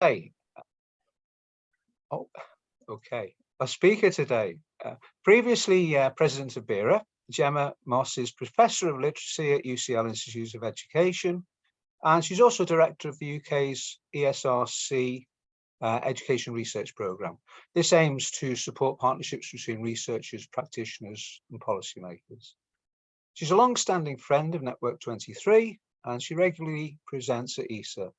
Hey, oh, okay. Our speaker today, previously President of BERA, Gemma Moss is Professor of Literacy at UCL Institute of Education, and she's also Director of the UK's ESRC Education Research Programme. This aims to support partnerships between researchers, practitioners and policymakers. She's a long-standing friend of Network 23, and she regularly presents at ESA.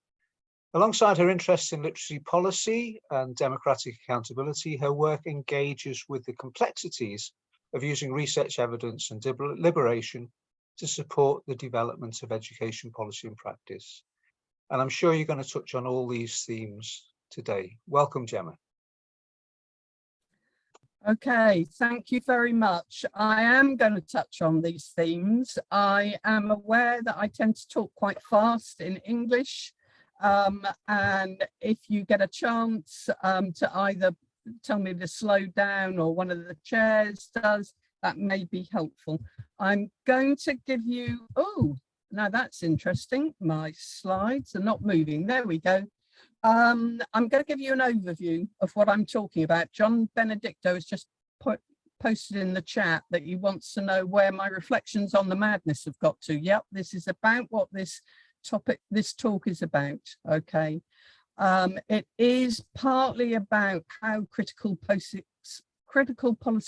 Alongside her interests in literacy policy and democratic accountability, her work engages with the complexities of using research evidence and deliberation to support the development of education policy and practice. And I'm sure you're going to touch on all these themes today. Welcome, Gemma. Okay, thank you very much. I am going to touch on these themes. I am aware that I tend to talk quite fast in English. And if you get a chance to either tell me to slow down or one of the chairs does, that may be helpful. I'm going to give you, oh, now that's interesting. My slides are not moving. There we go. I'm going to give you an overview of what I'm talking about. John Benedicto has just posted in the chat that he wants to know where my reflections on the madness have got to. Yep, this is about what this talk is about. Okay, it is partly about how critical policy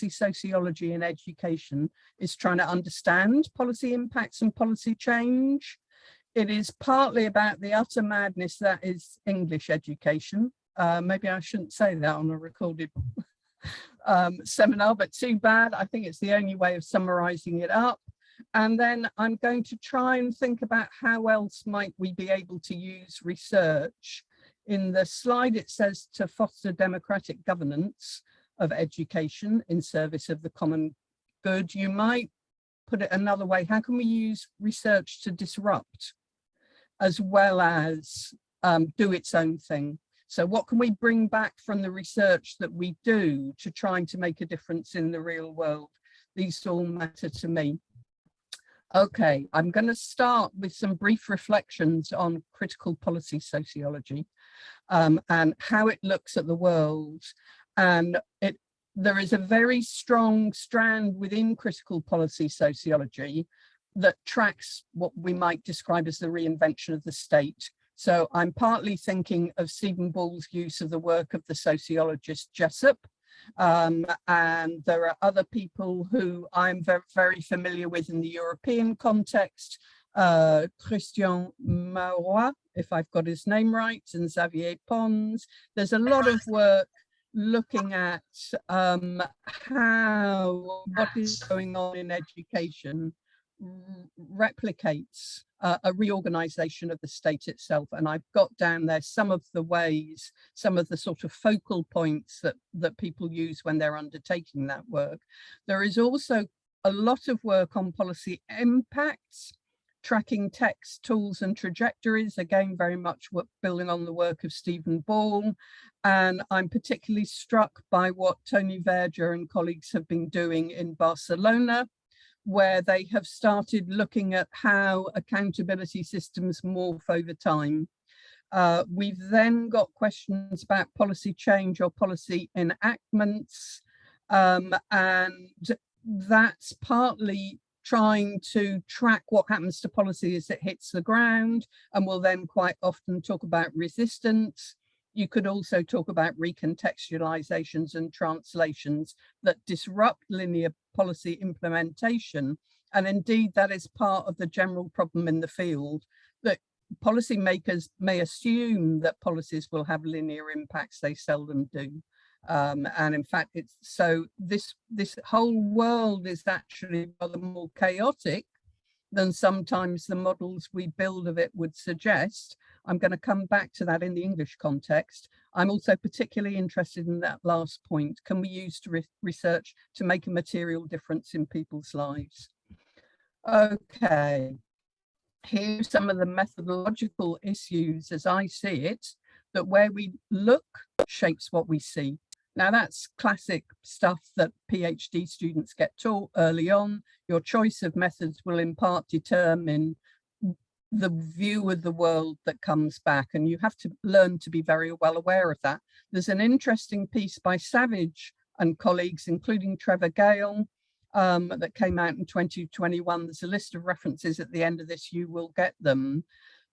sociology in education is trying to understand policy impacts and policy change. It is partly about the utter madness that is English education. Maybe I shouldn't say that on a recorded seminar, but too bad. I think it's the only way of summarizing it up. And then I'm going to try and think about how else might we be able to use research. In the slide, it says to foster democratic governance of education in service of the common good. You might put it another way. How can we use research to disrupt as well as do its own thing? So what can we bring back from the research that we do to trying to make a difference in the real world? These all matter to me. Okay, I'm going to start with some brief reflections on critical policy sociology and how it looks at the world. And there is a very strong strand within critical policy sociology that tracks what we might describe as the reinvention of the state. So I'm partly thinking of Stephen Ball's use of the work of the sociologist Jessup. And there are other people who I'm very, very familiar with in the European context, Christian Marois, if I've got his name right, and Xavier Pons. There's a lot of work looking at how what is going on in education replicates a reorganization of the state itself. And I've got down there some of the ways, some of the sort of focal points that people use when they're undertaking that work. There is also a lot of work on policy impacts, tracking text, tools and trajectories, again, very much building on the work of Stephen Ball. And I'm particularly struck by what Tony Verger and colleagues have been doing in Barcelona, where they have started looking at how accountability systems morph over time. We've then got questions about policy change or policy enactments, and that's partly trying to track what happens to policy as it hits the ground, and we'll then quite often talk about resistance. You could also talk about recontextualizations and translations that disrupt linear policy implementation. And indeed, that is part of the general problem in the field, that policymakers may assume that policies will have linear impacts. They seldom do. And in fact, it's so this whole world is actually rather more chaotic than sometimes the models we build of it would suggest. I'm going to come back to that in the English context. I'm also particularly interested in that last point. Can we use research to make a material difference in people's lives? Okay, here's some of the methodological issues as I see it, that where we look shapes what we see. Now that's classic stuff that PhD students get taught early on. Your choice of methods will in part determine the view of the world that comes back, and you have to learn to be very well aware of that. There's an interesting piece by Savage and colleagues, including Trevor Gale, that came out in 2021. There's a list of references at the end of this, you will get them,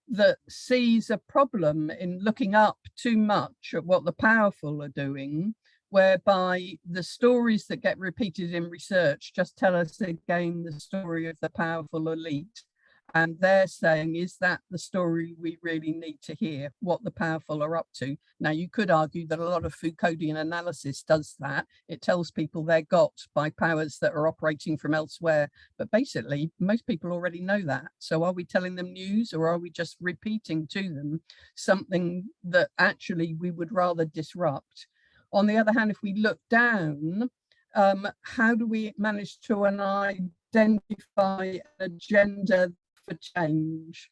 that sees a problem in looking up too much at what the powerful are doing, whereby the stories that get repeated in research just tell us again the story of the powerful elite. And they're saying, is that the story we really need to hear, what the powerful are up to? Now, you could argue that a lot of Foucauldian analysis does that. It tells people they're got by powers that are operating from elsewhere. But basically, most people already know that. So are we telling them news, or are we just repeating to them something that actually we would rather disrupt? On the other hand, if we look down, how do we manage to identify an agenda for change?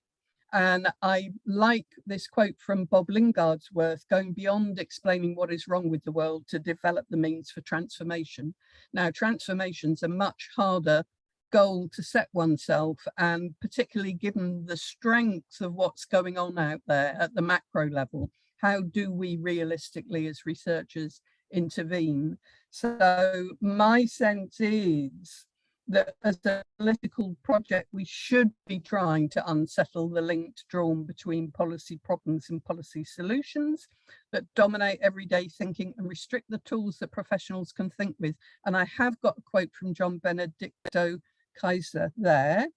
And I like this quote from Bob Lingardsworth, going beyond explaining what is wrong with the world to develop the means for transformation. Now, transformation's a much harder goal to set oneself, and particularly given the strength of what's going on out there at the macro level, how do we realistically as researchers intervene? So my sense is that as a political project, we should be trying to unsettle the links drawn between policy problems and policy solutions that dominate everyday thinking and restrict the tools that professionals can think with. And I have got a quote from John Benedicto Kaiser there,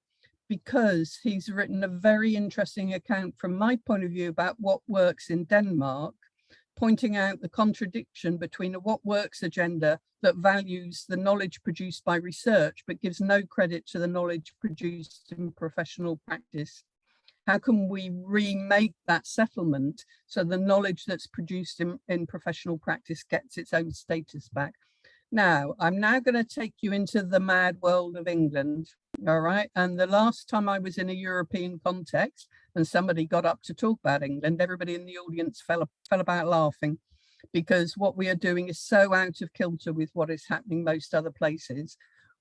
because he's written a very interesting account from my point of view about what works in Denmark, pointing out the contradiction between a what works agenda that values the knowledge produced by research but gives no credit to the knowledge produced in professional practice. How can we remake that settlement so the knowledge that's produced in professional practice gets its own status back? Now, I'm now going to take you into the mad world of England, all right? And the last time I was in a European context and somebody got up to talk about England, everybody in the audience fell about laughing, because what we are doing is so out of kilter with what is happening most other places.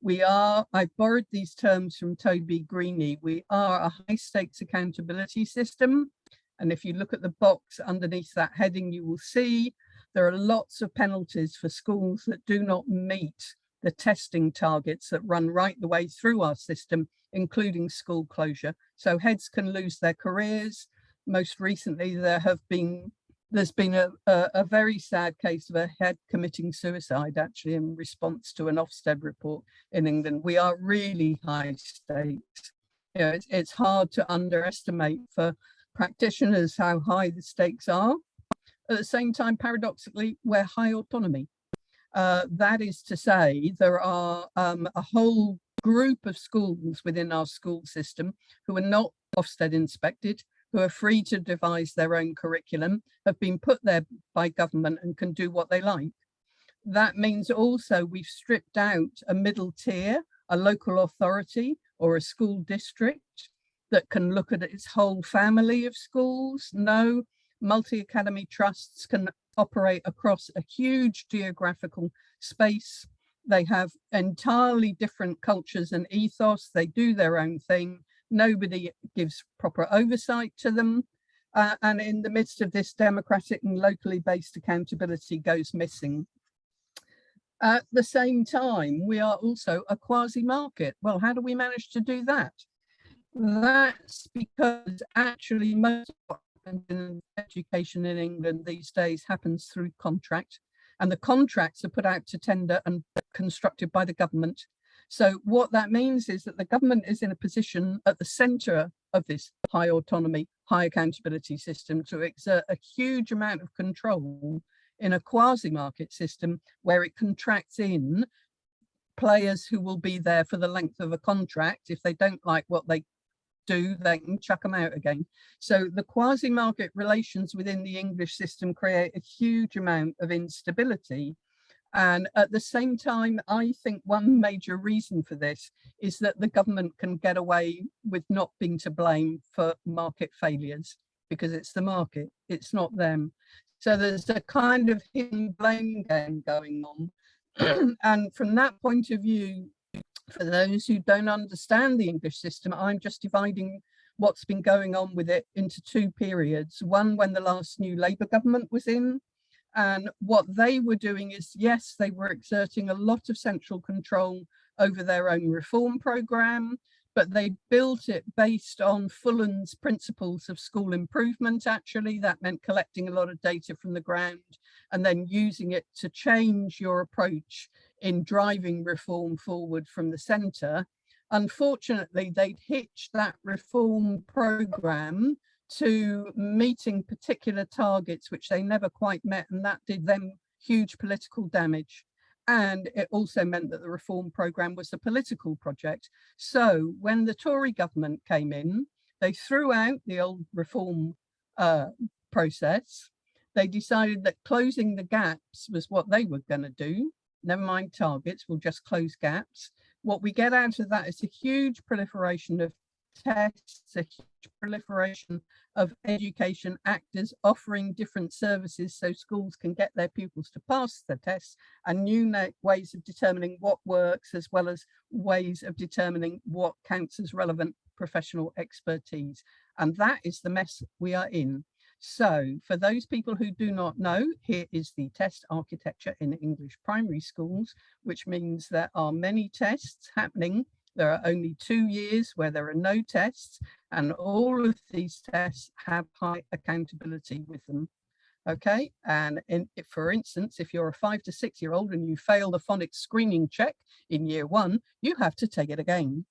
I've borrowed these terms from Toby Greene. We are a high stakes accountability system. And if you look at the box underneath that heading, you will see there are lots of penalties for schools that do not meet the testing targets that run right the way through our system, including school closure. So heads can lose their careers. Most recently, there's been a very sad case of a head committing suicide, actually, in response to an Ofsted report in England. We are really high stakes. You know, it's hard to underestimate for practitioners how high the stakes are. At the same time, paradoxically, we're high autonomy. That is to say, there are a whole group of schools within our school system who are not Ofsted inspected, who are free to devise their own curriculum, have been put there by government and can do what they like. That means also we've stripped out a middle tier, a local authority or a school district that can look at its whole family of schools. No, multi-academy trusts can operate across a huge geographical space. They have entirely different cultures and ethos. They do their own thing. Nobody gives proper oversight to them. And in the midst of this, democratic and locally based accountability goes missing. At the same time, we are also a quasi-market. Well, how do we manage to do that? That's because actually most of what happens in education in England these days happens through contract, and the contracts are put out to tender and constructed by the government. So what that means is that the government is in a position at the centre of this high autonomy, high accountability system to exert a huge amount of control in a quasi-market system where it contracts in players who will be there for the length of a contract. If they don't like what they do, they can chuck them out again. So the quasi-market relations within the English system create a huge amount of instability. And at the same time, I think one major reason for this is that the government can get away with not being to blame for market failures, because it's the market, it's not them. So there's a kind of hidden blame game going on. And from that point of view, for those who don't understand the English system, I'm just dividing what's been going on with it into two periods. One, when the last new Labour government was in, and what they were doing is, yes, they were exerting a lot of central control over their own reform programme, but they built it based on Fullen's principles of school improvement. Actually, that meant collecting a lot of data from the ground and then using it to change your approach in driving reform forward from the centre. Unfortunately, they'd hitched that reform programme to meeting particular targets, which they never quite met, and that did them huge political damage. And it also meant that the reform programme was a political project. So when the Tory government came in, they threw out the old reform process. They decided that closing the gaps was what they were going to do. Never mind targets, we'll just close gaps. What we get out of that is a huge proliferation of tests, a huge proliferation of education actors offering different services so schools can get their pupils to pass the tests, and new ways of determining what works, as well as ways of determining what counts as relevant professional expertise. And that is the mess we are in. So for those people who do not know, here is the test architecture in English primary schools, which means there are many tests happening. There are only 2 years where there are no tests, and all of these tests have high accountability with them. Okay, and for instance, if you're a 5 to 6 year old and you fail the phonics screening check in year 1, you have to take it again.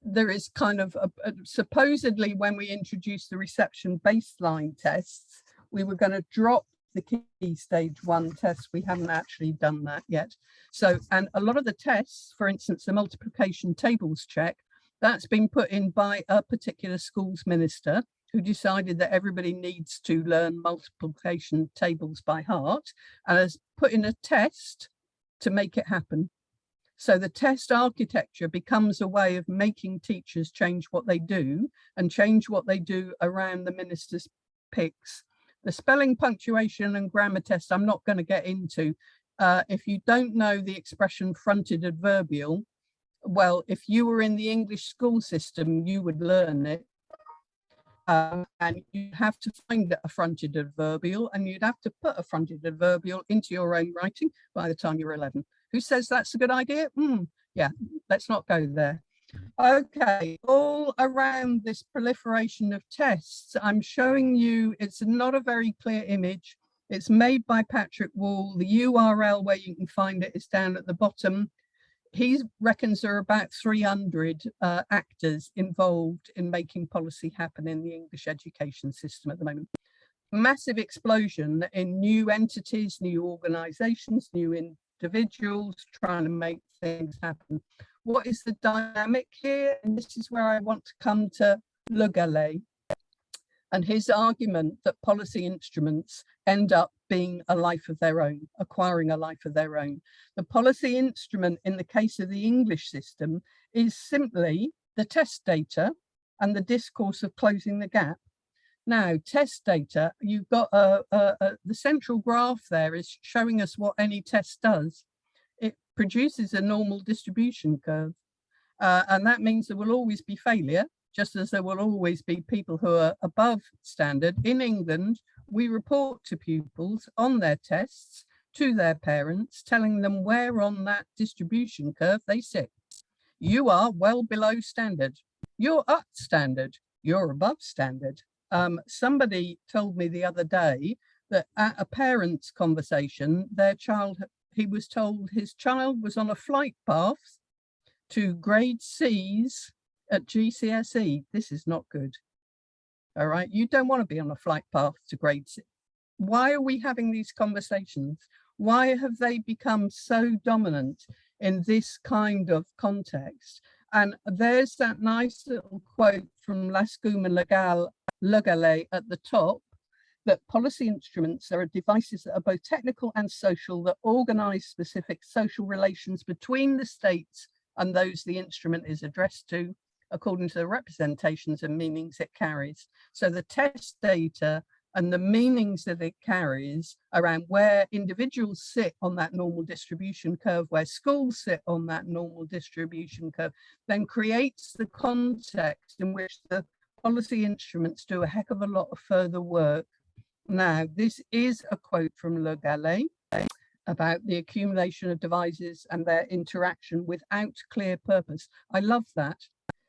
There is kind of supposedly when we introduced the reception baseline tests, we were going to drop the key stage 1 test. We haven't actually done that yet. So, and a lot of the tests, for instance, the multiplication tables check, that's been put in by a particular school's minister who decided that everybody needs to learn multiplication tables by heart, and has put in a test to make it happen. So the test architecture becomes a way of making teachers change what they do, and change what they do around the minister's picks. The spelling, punctuation and grammar test I'm not going to get into. If you don't know the expression fronted adverbial, well, if you were in the English school system, you would learn it. And you have to find a fronted adverbial, and you'd have to put a fronted adverbial into your own writing by the time you're 11. Who says that's a good idea? Yeah, let's not go there. Okay, all around this proliferation of tests, I'm showing you, it's not a very clear image. It's made by Patrick Wall. The URL where you can find it is down at the bottom. He reckons there are about 300 actors involved in making policy happen in the English education system at the moment. Massive explosion in new entities, new organizations, new individuals trying to make things happen. What is the dynamic here? And this is where I want to come to Le Gallais and his argument that policy instruments end up being a life of their own, acquiring a life of their own. The policy instrument in the case of the English system is simply the test data and the discourse of closing the gap. Now, test data, you've got the central graph there is showing us what any test does. It produces a normal distribution curve. And that means there will always be failure, just as there will always be people who are above standard. In England, we report to pupils on their tests to their parents, telling them where on that distribution curve they sit. You are well below standard. You're up standard. You're above standard. Somebody told me the other day that at a parent's conversation, he was told his child was on a flight path to grade C's at GCSE. This is not good. All right, you don't want to be on a flight path to grade C. Why are we having these conversations? Why have they become so dominant in this kind of context? And there's that nice little quote from Lascombe and Le Gallais at the top, that policy instruments are devices that are both technical and social, that organize specific social relations between the states and those the instrument is addressed to, according to the representations and meanings it carries. So the test data and the meanings that it carries around where individuals sit on that normal distribution curve, where schools sit on that normal distribution curve, then creates the context in which the policy instruments do a heck of a lot of further work. Now, this is a quote from Le Gallet about the accumulation of devices and their interaction without clear purpose. I love that.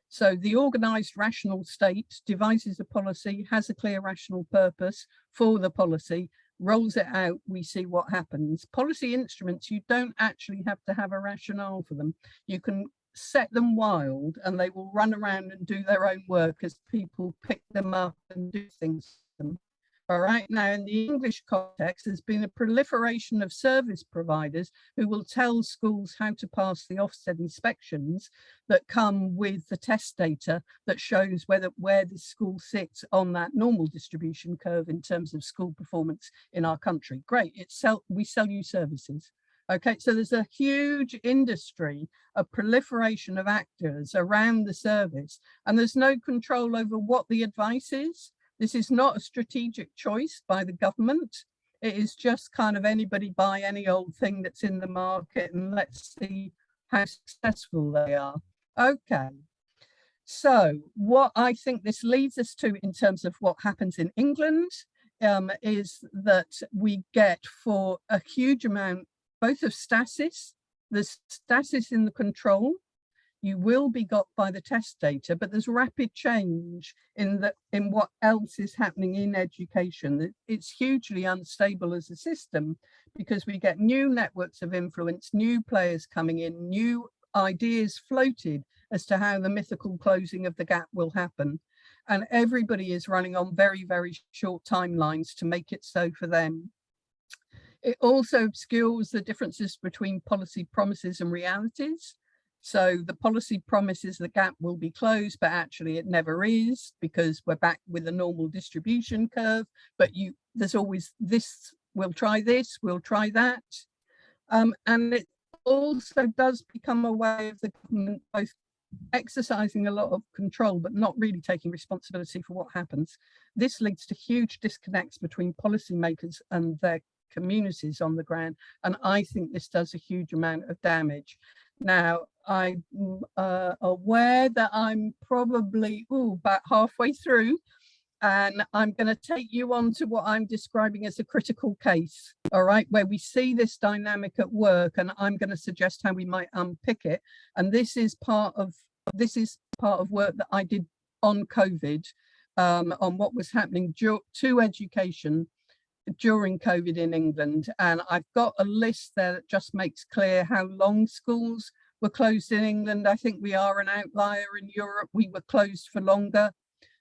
So the organized rational state devises a policy, has a clear rational purpose for the policy, rolls it out, we see what happens. Policy instruments, you don't actually have to have a rationale for them. You can set them wild and they will run around and do their own work as people pick them up and do things with them. All right, now in the English context, there's been a proliferation of service providers who will tell schools how to pass the Ofsted inspections that come with the test data that shows where the school sits on that normal distribution curve in terms of school performance in our country. Great, we sell you services. Okay, so there's a huge industry, a proliferation of actors around the service, and there's no control over what the advice is. This is not a strategic choice by the government. It is just kind of anybody buy any old thing that's in the market and let's see how successful they are. Okay, so what I think this leads us to in terms of what happens in England is that we get for a huge amount both of stasis, there's stasis in the control, you will be got by the test data, but there's rapid change in what else is happening in education. It's hugely unstable as a system because we get new networks of influence, new players coming in, new ideas floated as to how the mythical closing of the gap will happen. And everybody is running on very, very short timelines to make it so for them. It also obscures the differences between policy promises and realities. So the policy promises the gap will be closed, but actually it never is because we're back with a normal distribution curve. But there's always this, we'll try this, we'll try that. And it also does become a way of the government both exercising a lot of control, but not really taking responsibility for what happens. This leads to huge disconnects between policymakers and their communities on the ground. And I think this does a huge amount of damage. Now, I'm aware that I'm probably about halfway through, and I'm going to take you on to what I'm describing as a critical case, all right, where we see this dynamic at work, and I'm going to suggest how we might unpick it. And this is part of work that I did on COVID, on what was happening to education during COVID in England. And I've got a list there that just makes clear how long schools were closed in England. I think we are an outlier in Europe. We were closed for longer.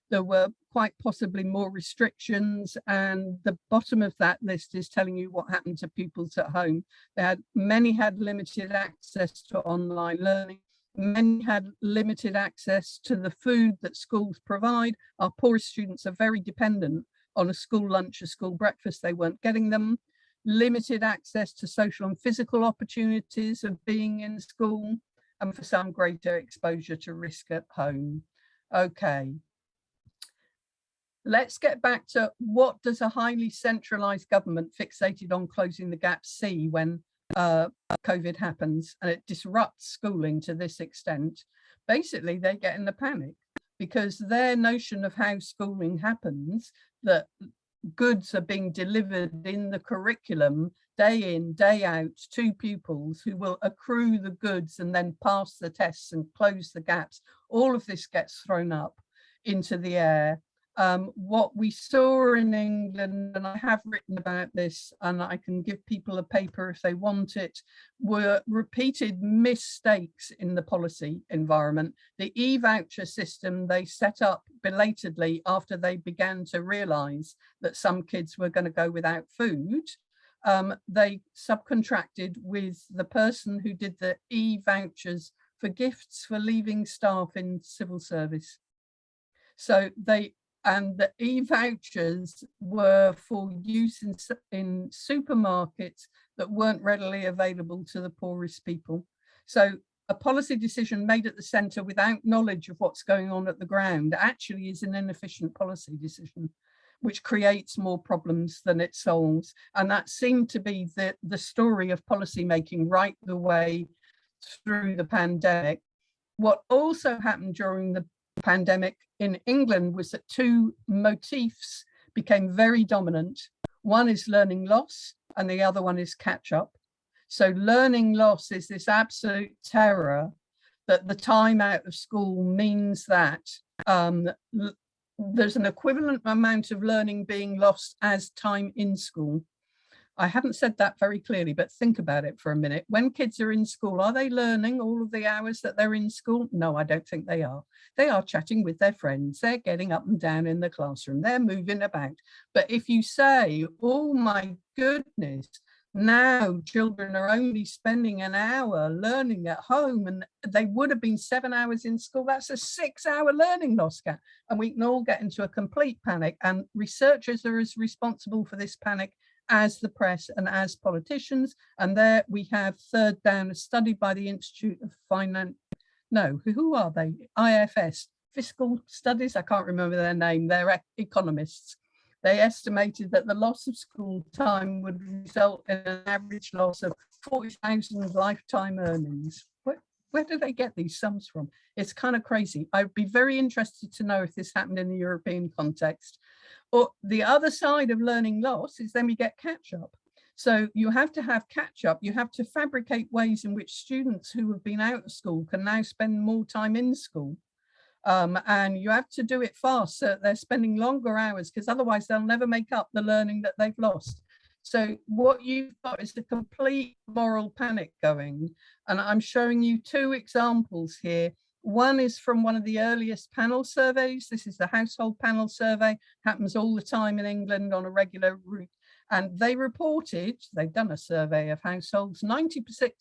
There were quite possibly more restrictions. And the bottom of that list is telling you what happened to pupils at home. Many had limited access to online learning. Many had limited access to the food that schools provide. Our poorest students are very dependent on a school lunch, a school breakfast. They weren't getting them. Limited access to social and physical opportunities of being in school, and for some greater exposure to risk at home. Okay, let's get back to what does a highly centralized government fixated on closing the gap see when COVID happens and it disrupts schooling to this extent. Basically, they get in a panic because their notion of how schooling happens, that goods are being delivered in the curriculum day in, day out to pupils who will accrue the goods and then pass the tests and close the gaps. All of this gets thrown up into the air. What we saw in England, and I have written about this and I can give people a paper if they want it, were repeated mistakes in the policy environment. The e-voucher system they set up belatedly after they began to realise that some kids were going to go without food. They subcontracted with the person who did the e-vouchers for gifts for leaving staff in civil service. So and the e-vouchers were for use in supermarkets that weren't readily available to the poorest people. So a policy decision made at the centre without knowledge of what's going on at the ground actually is an inefficient policy decision. which creates more problems than it solves. And that seemed to be the story of policy making right the way through the pandemic. What also happened during the pandemic in England was that two motifs became very dominant. One is learning loss and the other one is catch up. So learning loss is this absolute terror that the time out of school means that there's an equivalent amount of learning being lost as time in school. I haven't said that very clearly, but think about it for a minute. When kids are in school, are they learning all of the hours that they're in school? No, I don't think they are. They are chatting with their friends. They're getting up and down in the classroom. They're moving about. But if you say, oh my goodness, now children are only spending an hour learning at home and they would have been 7 hours in school, that's a 6-hour learning loss gap. And we can all get into a complete panic, and researchers are as responsible for this panic as the press and as politicians. And there we have, third down, a study by the Institute of Finance, no, who are they? IFS, Fiscal Studies, I can't remember their name, they're economists. They estimated that the loss of school time would result in an average loss of 40,000 lifetime earnings. Where do they get these sums from? It's kind of crazy. I'd be very interested to know if this happened in the European context. Or the other side of learning loss is then we get catch up. So you have to have catch up. You have to fabricate ways in which students who have been out of school can now spend more time in school. And you have to do it fast so they're spending longer hours, because otherwise they'll never make up the learning that they've lost. So what you've got is the complete moral panic going. And I'm showing you two examples here. One is from one of the earliest panel surveys. This is the household panel survey, happens all the time in England on a regular route. And they reported, they've done a survey of households, 96%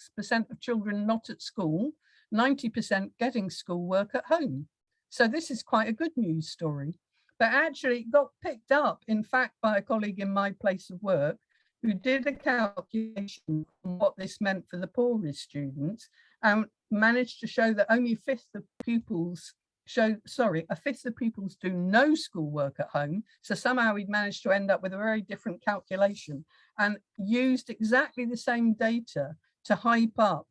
of children not at school, 90% getting schoolwork at home. So this is quite a good news story, but actually it got picked up, in fact, by a colleague in my place of work who did a calculation on what this meant for the poorest students and managed to show that only a fifth of pupils do no schoolwork at home. So somehow we'd managed to end up with a very different calculation and used exactly the same data to hype up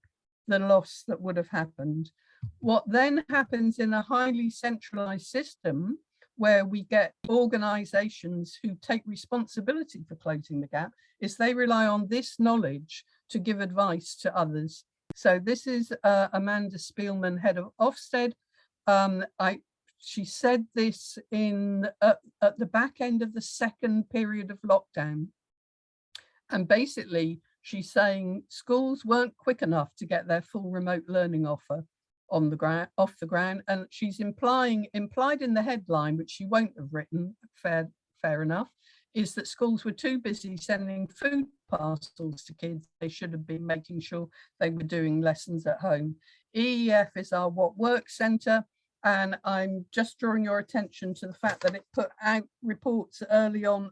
the loss that would have happened. What then happens in a highly centralized system where we get organizations who take responsibility for closing the gap is they rely on this knowledge to give advice to others. So this is Amanda Spielman, head of Ofsted. She said this at the back end of the second period of lockdown. And basically she's saying schools weren't quick enough to get their full remote learning offer on the ground, off the ground, and she's implied in the headline, which she won't have written, fair enough, is that schools were too busy sending food parcels to kids. They should have been making sure they were doing lessons at home. EEF is our What Works Centre, and I'm just drawing your attention to the fact that it put out reports early on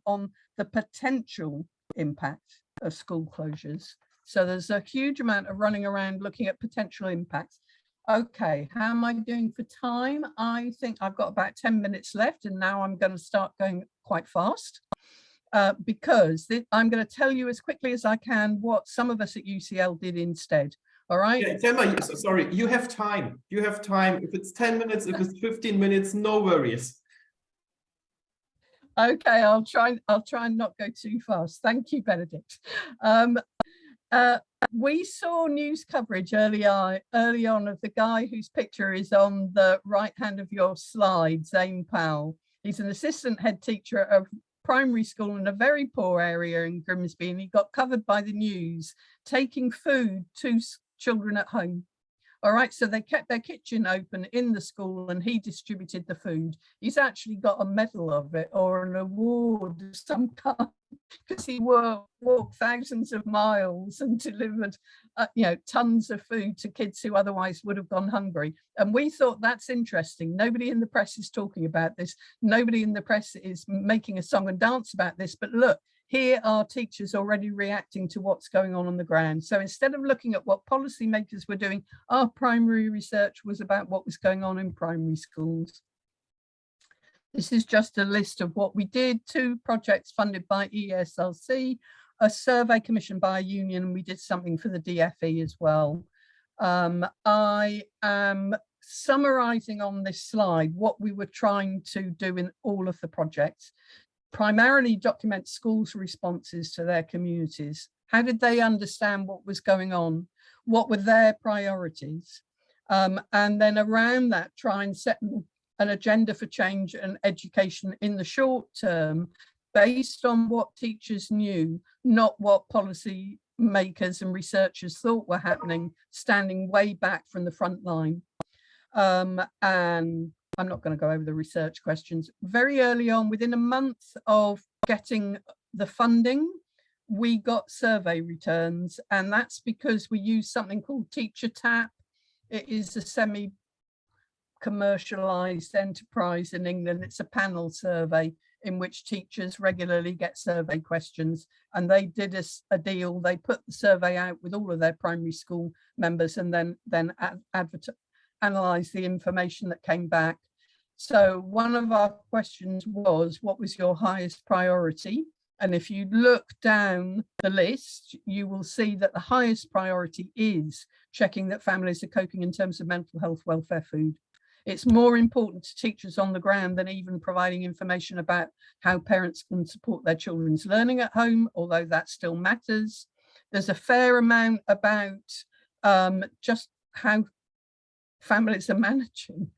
the potential impact of school closures. So there's a huge amount of running around looking at potential impacts. Okay, how am I doing for time? I think I've got about 10 minutes left, and now I'm going to start going quite fast because I'm going to tell you as quickly as I can what some of us at UCL did instead. All right. Yeah, Gemma, sorry, you have time. You have time. If it's 10 minutes, if it's 15 minutes, no worries. Okay, I'll try and not go too fast. Thank you, Benedict. We saw news coverage early on of the guy whose picture is on the right hand of your slide, Zane Powell. He's an assistant head teacher of primary school in a very poor area in Grimsby, and he got covered by the news taking food to children at home. All right, so they kept their kitchen open in the school and he distributed the food. He's actually got a medal of it or an award of some kind because he walked thousands of miles and delivered tons of food to kids who otherwise would have gone hungry. And we thought that's interesting. Nobody in the press is talking about this. Nobody in the press is making a song and dance about this. But look, here are teachers already reacting to what's going on the ground. So instead of looking at what policymakers were doing, our primary research was about what was going on in primary schools. This is just a list of what we did. 2 projects funded by ESRC, a survey commissioned by a union, and we did something for the DFE as well. I am summarizing on this slide what we were trying to do in all of the projects. Primarily document schools' responses to their communities. How did they understand what was going on? What were their priorities? And then around that, try and set an agenda for change and education in the short term, based on what teachers knew, not what policy makers and researchers thought were happening, standing way back from the front line. And I'm not going to go over the research questions. Very early on, within a month of getting the funding, we got survey returns, and that's because we use something called Teacher Tap. It is a semi-commercialized enterprise in England. It's a panel survey in which teachers regularly get survey questions, and they did a deal. They put the survey out with all of their primary school members, and then analyze the information that came back. So one of our questions was, what was your highest priority? And if you look down the list, you will see that the highest priority is checking that families are coping in terms of mental health, welfare, food. It's more important to teachers on the ground than even providing information about how parents can support their children's learning at home, although that still matters. There's a fair amount about just how families are managing.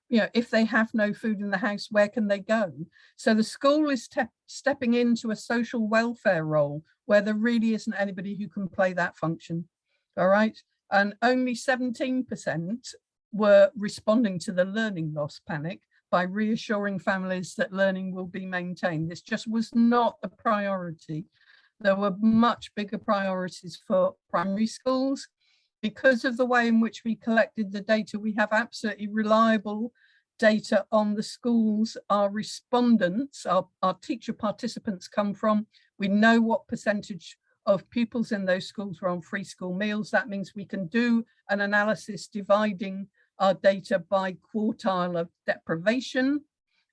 You know, if they have no food in the house, where can they go? So the school is stepping into a social welfare role where there really isn't anybody who can play that function. All right. And only 17% were responding to the learning loss panic by reassuring families that learning will be maintained. This just was not a priority. There were much bigger priorities for primary schools. Because of the way in which we collected the data, we have absolutely reliable data on the schools our respondents, our teacher participants come from. We know what percentage of pupils in those schools were on free school meals. That means we can do an analysis dividing our data by quartile of deprivation.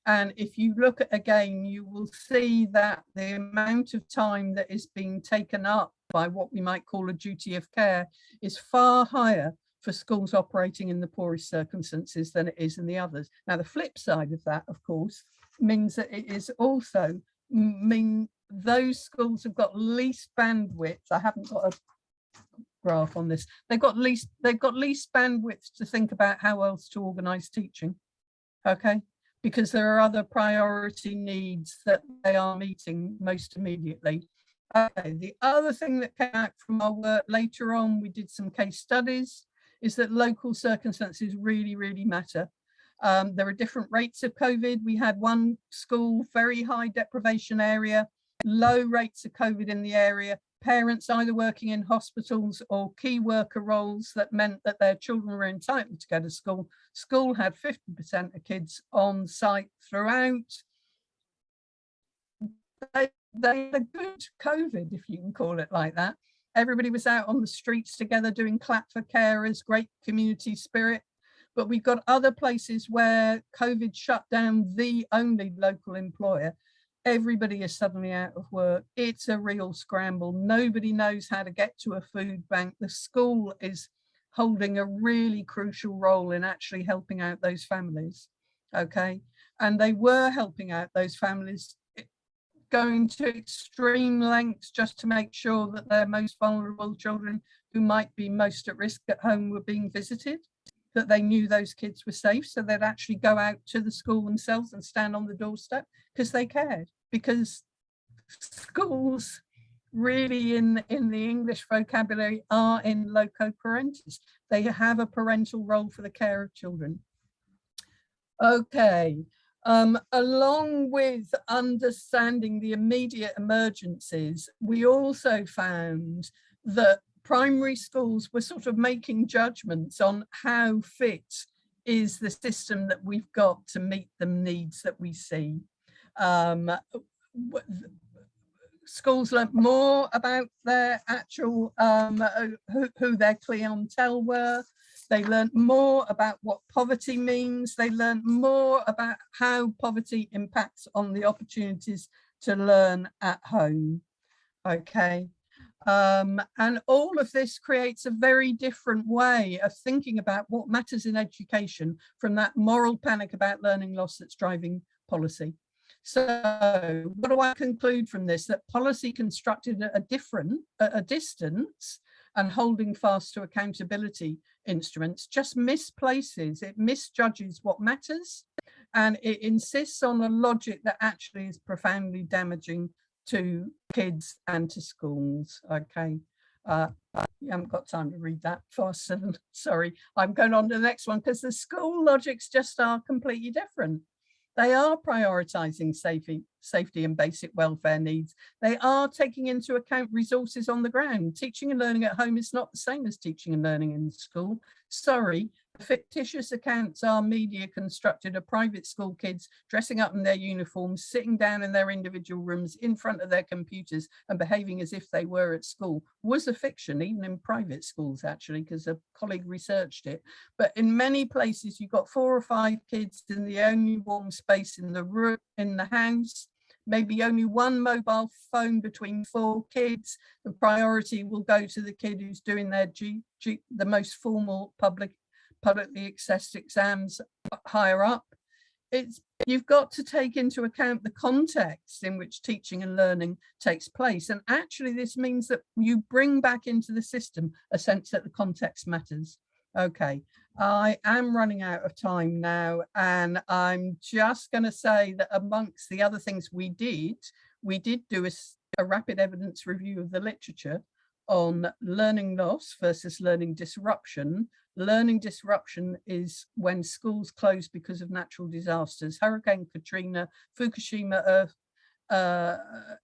And if you look at again, you will see that the amount of time that is being taken up by what we might call a duty of care is far higher for schools operating in the poorest circumstances than it is in the others. Now, the flip side of that, of course, means that it is also those schools have got least bandwidth. I haven't got a graph on this. They've got least bandwidth to think about how else to organize teaching. Okay. Because there are other priority needs that they are meeting most immediately. Okay. The other thing that came out from our work later on, we did some case studies, is that local circumstances really, really matter. There are different rates of COVID. We had one school, very high deprivation area, low rates of COVID in the area, parents either working in hospitals or key worker roles that meant that their children were entitled to go to school. School had 50% of kids on site throughout. They had a good COVID, if you can call it like that. Everybody was out on the streets together doing clap for carers, great community spirit. But we've got other places where COVID shut down the only local employer. Everybody is suddenly out of work. It's a real scramble. Nobody knows how to get to a food bank. The school is holding a really crucial role in actually helping out those families. Okay. And they were helping out those families, going to extreme lengths just to make sure that their most vulnerable children who might be most at risk at home were being visited, that they knew those kids were safe, so they'd actually go out to the school themselves and stand on the doorstep because they cared. Because schools really in the English vocabulary are in loco parentis. They have a parental role for the care of children. Okay. Along with understanding the immediate emergencies, we also found that primary schools were sort of making judgments on how fit is the system that we've got to meet the needs that we see. Schools learnt more about their actual, who their clientele were. They learned more about what poverty means. They learned more about how poverty impacts on the opportunities to learn at home. Okay. And all of this creates a very different way of thinking about what matters in education from that moral panic about learning loss that's driving policy. So what do I conclude from this? That policy constructed at a distance and holding fast to accountability instruments just misplaces, it misjudges what matters, and it insists on a logic that actually is profoundly damaging to kids and to schools. Okay, you haven't got time to read that fast. Sorry, I'm going on to the next one because the school logics just are completely different. They are prioritizing safety and basic welfare needs. They are taking into account resources on the ground. Teaching and learning at home is not the same as teaching and learning in school. Sorry, fictitious accounts are media constructed of private school kids dressing up in their uniforms, sitting down in their individual rooms in front of their computers and behaving as if they were at school was a fiction, even in private schools, actually, because a colleague researched it. But in many places, you've got 4 or 5 kids in the only warm space in the room, in the house, maybe only one mobile phone between 4 kids. The priority will go to the kid who's doing their the most formal publicly accessed exams higher up. You've got to take into account the context in which teaching and learning takes place. And actually, this means that you bring back into the system a sense that the context matters. Okay, I am running out of time now, and I'm just going to say that amongst the other things we did do a rapid evidence review of the literature on learning loss versus learning disruption. Learning disruption is when schools close because of natural disasters, Hurricane Katrina, Fukushima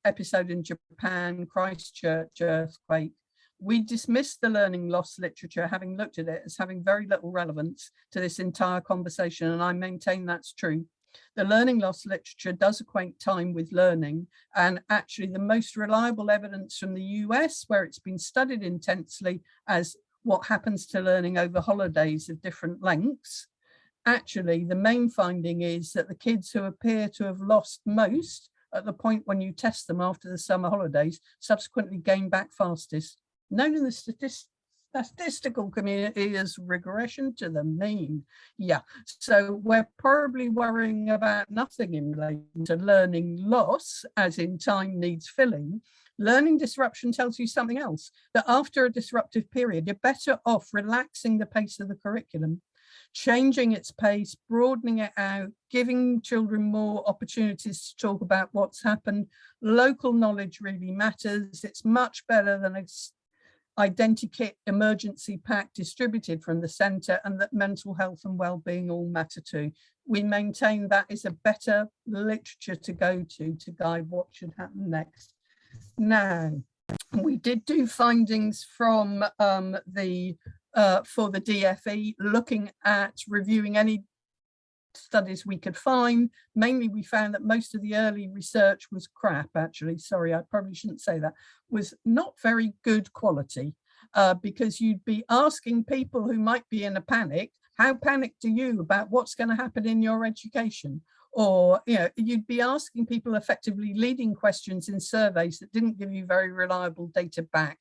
episode in Japan, Christchurch earthquake. We dismissed the learning loss literature, having looked at it, as having very little relevance to this entire conversation, and I maintain that's true. The learning loss literature does equate time with learning, and actually the most reliable evidence from the US, where it's been studied intensely as what happens to learning over holidays of different lengths, actually the main finding is that the kids who appear to have lost most at the point when you test them after the summer holidays subsequently gain back fastest, known in the statistical community as regression to the mean. Yeah, so we're probably worrying about nothing in relation to learning loss, as in time needs filling. Learning disruption tells you something else, that after a disruptive period, you're better off relaxing the pace of the curriculum, changing its pace, broadening it out, giving children more opportunities to talk about what's happened. Local knowledge really matters. It's much better than a identikit emergency pack distributed from the centre, and that mental health and well-being all matter too. We maintain that is a better literature to go to guide what should happen next. Now, we did do findings from for the DFE, looking at reviewing any studies we could find. Mainly, we found that most of the early research was crap, actually. Sorry, I probably shouldn't say that. Was not very good quality, because you'd be asking people who might be in a panic, how panicked are you about what's going to happen in your education? Or, you know, you'd be asking people effectively leading questions in surveys that didn't give you very reliable data back.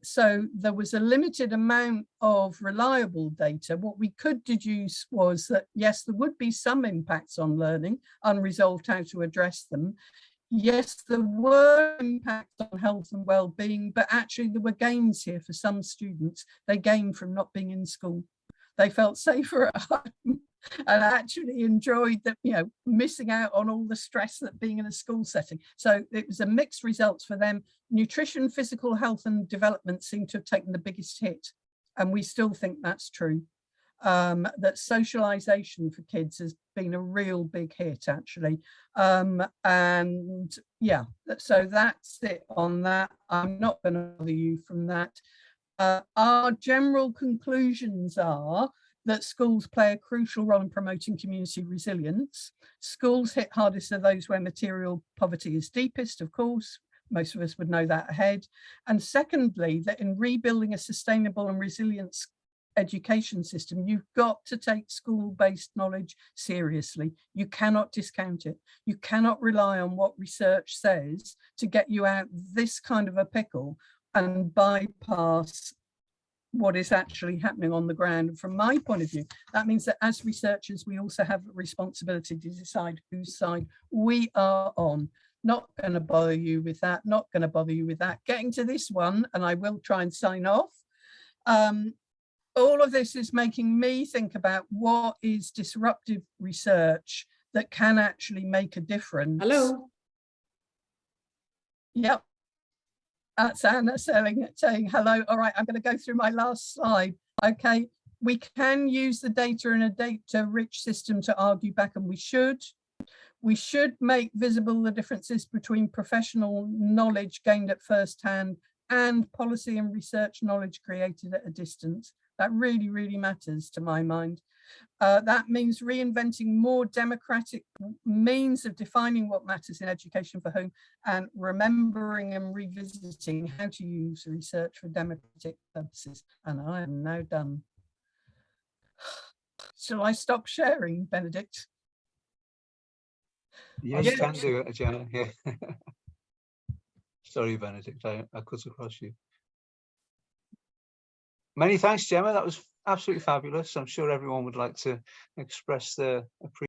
So there was a limited amount of reliable data. What we could deduce was that, yes, there would be some impacts on learning, unresolved how to address them. Yes, there were impacts on health and well-being, but actually there were gains here for some students. They gained from not being in school. They felt safer at home and actually enjoyed that, you know, missing out on all the stress that being in a school setting. So it was a mixed results for them. Nutrition, physical health and development seem to have taken the biggest hit. And we still think that's true. That socialization for kids has been a real big hit, actually. And yeah, so that's it on that. I'm not going to bother you from that. Our general conclusions are that schools play a crucial role in promoting community resilience. Schools hit hardest are those where material poverty is deepest, of course. Most of us would know that ahead. And secondly, that in rebuilding a sustainable and resilient education system. You've got to take school-based knowledge seriously. You cannot discount it. You cannot rely on what research says to get you out this kind of a pickle and bypass what is actually happening on the ground. And from my point of view, that means that as researchers, we also have a responsibility to decide whose side we are on. Not going to bother you with that, not going to bother you with that. Getting to this one, and I will try and sign off. All of this is making me think about what is disruptive research that can actually make a difference. Hello. Yep. That's Anna saying hello. All right, I'm going to go through my last slide. Okay, we can use the data in a data-rich system to argue back, and we should. We should make visible the differences between professional knowledge gained at first hand and policy and research knowledge created at a distance. That really, really matters to my mind. That means reinventing more democratic means of defining what matters in education for whom, and remembering and revisiting how to use research for democratic purposes. And I am now done. Shall I stop sharing, Benedict? Yes, you can do it, Gemma. Yeah. Sorry, Benedict, I cut across you. Many thanks, Gemma. That was absolutely fabulous. I'm sure everyone would like to express their appreciation